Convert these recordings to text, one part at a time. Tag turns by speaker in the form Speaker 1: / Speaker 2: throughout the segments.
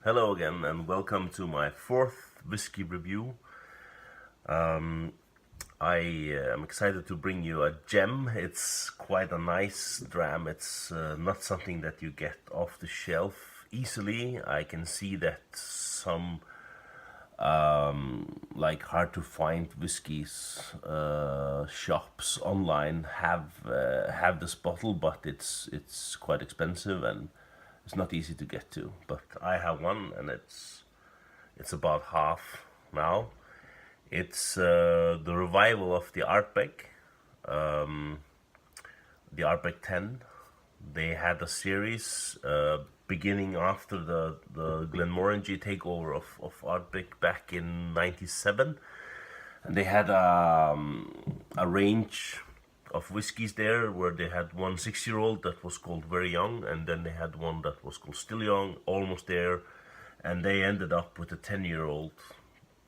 Speaker 1: Hello again, and welcome to my fourth whiskey review. Um, I am excited to bring you a gem. It's quite a nice dram. It's not something that you get off the shelf easily. I can see that some like hard to find whiskeys shops online have this bottle, but it's quite expensive and it's not easy to get to. But I have one, and it's about half now. It's the revival of the the Ardbeg 10. They had a series beginning after the Glenmorangie takeover of Ardbeg back in '97, and they had a range of whiskies there where they had one 6 year old that was called Very Young, and then they had one that was called Still Young, almost there, and they ended up with a 10-year-old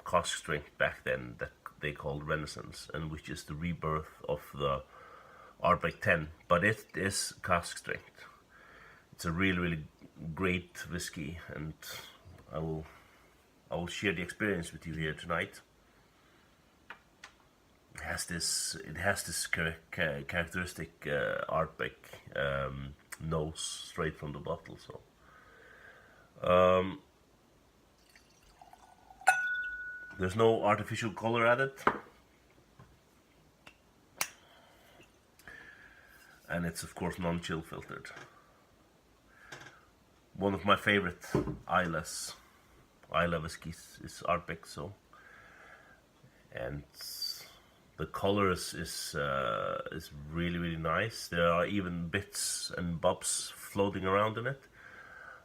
Speaker 1: cask strength back then that they called Renaissance, and which is the rebirth of the Ardbeg 10, but it is cask strength. It's a really great whiskey, and I will I will share the experience with you here tonight. It has this characteristic Ardbeg nose straight from the bottle. So there's no artificial color added, and it's of course non-chill filtered. One of my favorite Isla whiskies is Ardbeg, so, and the color is really nice. There are even bits and bobs floating around in it.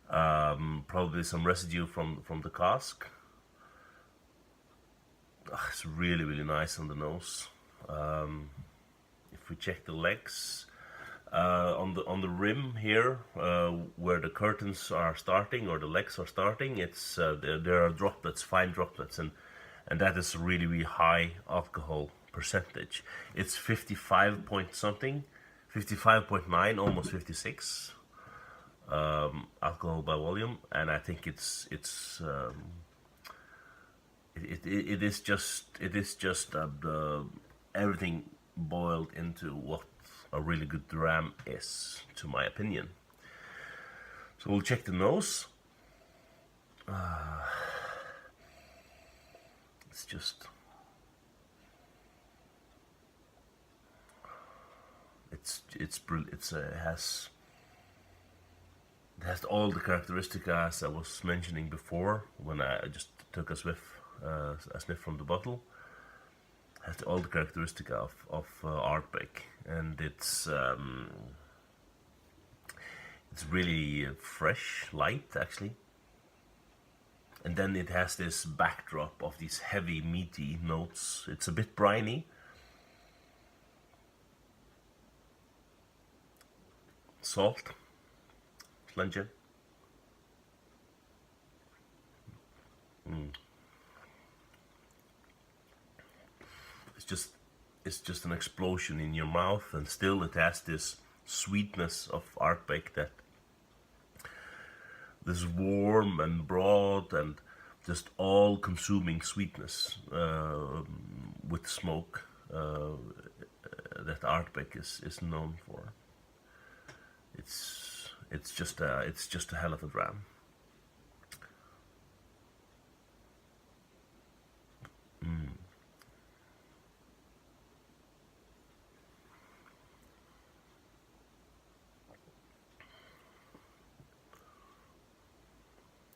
Speaker 1: Probably some residue from the cask. It's really nice on the nose. If we check the legs, on the rim here, where the curtains are starting or the legs are starting, it's there are droplets, fine droplets, and that is really high alcohol percentage. It's 55 point something, 55.9, almost 56 alcohol by volume, and I think it is just everything boiled into what a really good dram is, to my opinion. So we'll check the nose. It's just it has all the characteristics as I was mentioning before when I just took a sniff from the bottle. It has all the characteristics of Ardbeg, and it's really fresh, light actually. And then it has this backdrop of these heavy, meaty notes. It's a bit briny. Salt, slunge. It's just an explosion in your mouth, and still it has this sweetness of Ardbeg, that this warm and broad and just all-consuming sweetness with smoke that Ardbeg is known for. It's just a hell of a dram.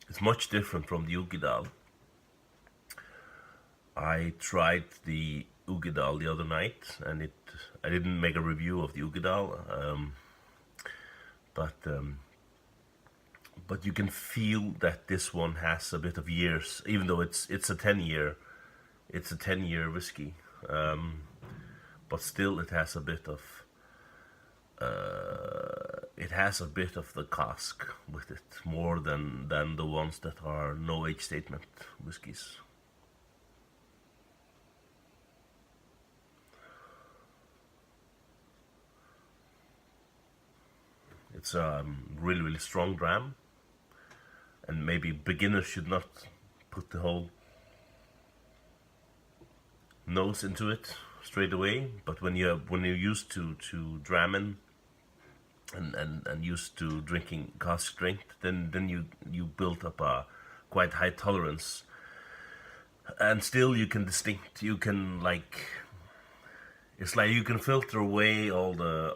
Speaker 1: It's much different from the Ugedal. I tried the Ugedal the other night, and I didn't make a review of the Ugedal, but you can feel that this one has a bit of years, even though it's a 10-year whiskey, but still it has a bit of the cask with it, more than the ones that are no age statement whiskies. It's a really strong dram. and maybe beginners should not put the whole nose into it straight away. But when you're used to dramming and used to drinking cask strength, then you build up a quite high tolerance, and still you can like, it's like you can filter away all the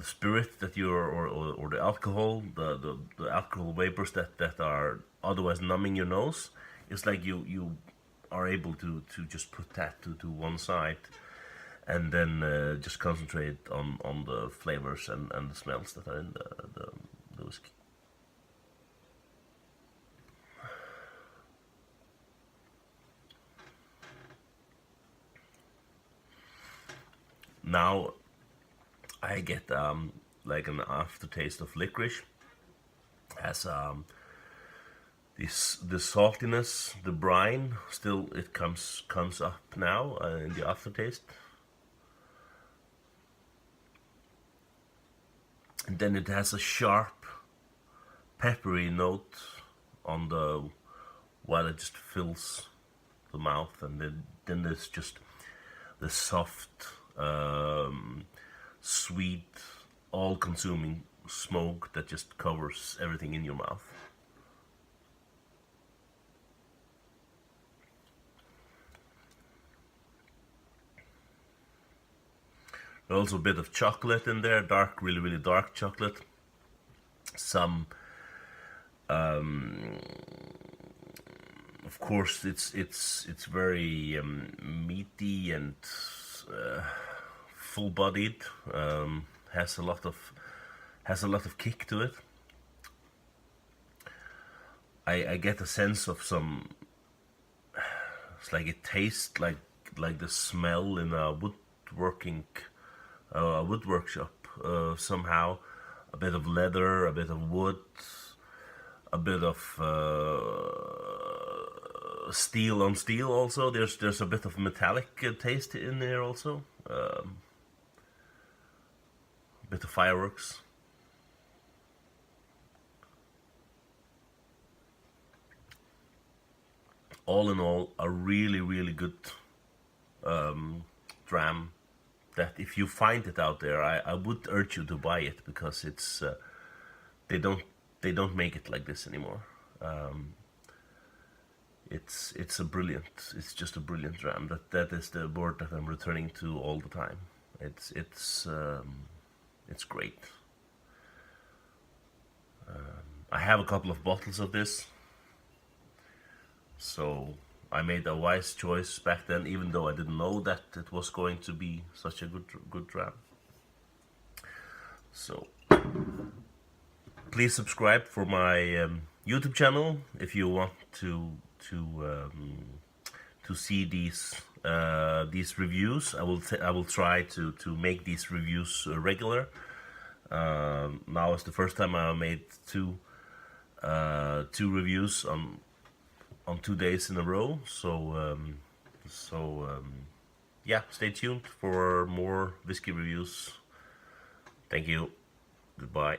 Speaker 1: spirit that you're, or the alcohol, the alcohol vapors that are otherwise numbing your nose. It's like you are able to just put that to one side, and then just concentrate on the flavors and the smells that are in the whiskey. Now I get like an aftertaste of licorice, as the saltiness, the brine, still it comes up now in the aftertaste. And then it has a sharp, peppery note on the, while it just fills the mouth, and then there's just the soft, sweet, all-consuming smoke that just covers everything in your mouth. There's also a bit of chocolate in there, dark, really dark chocolate. Some, of course, it's very meaty and full-bodied. Has a lot of kick to it. I get a sense of some. It's like it tastes like the smell in a wood workshop, somehow. A bit of leather, a bit of wood, a bit of steel on steel. Also, there's a bit of metallic taste in there also. A bit of fireworks. All in all, a really good dram. That if you find it out there, I would urge you to buy it, because it's they don't make it like this anymore. It's just a brilliant dram. That is the word that I'm returning to all the time. It's great. I have a couple of bottles of this, so I made a wise choice back then, even though I didn't know that it was going to be such a good dram. So please subscribe for my YouTube channel if you want to see these reviews. I will try to make these reviews regular. Now it's the first time I made two reviews on 2 days in a row. So yeah, stay tuned for more whiskey reviews. Thank you. Goodbye.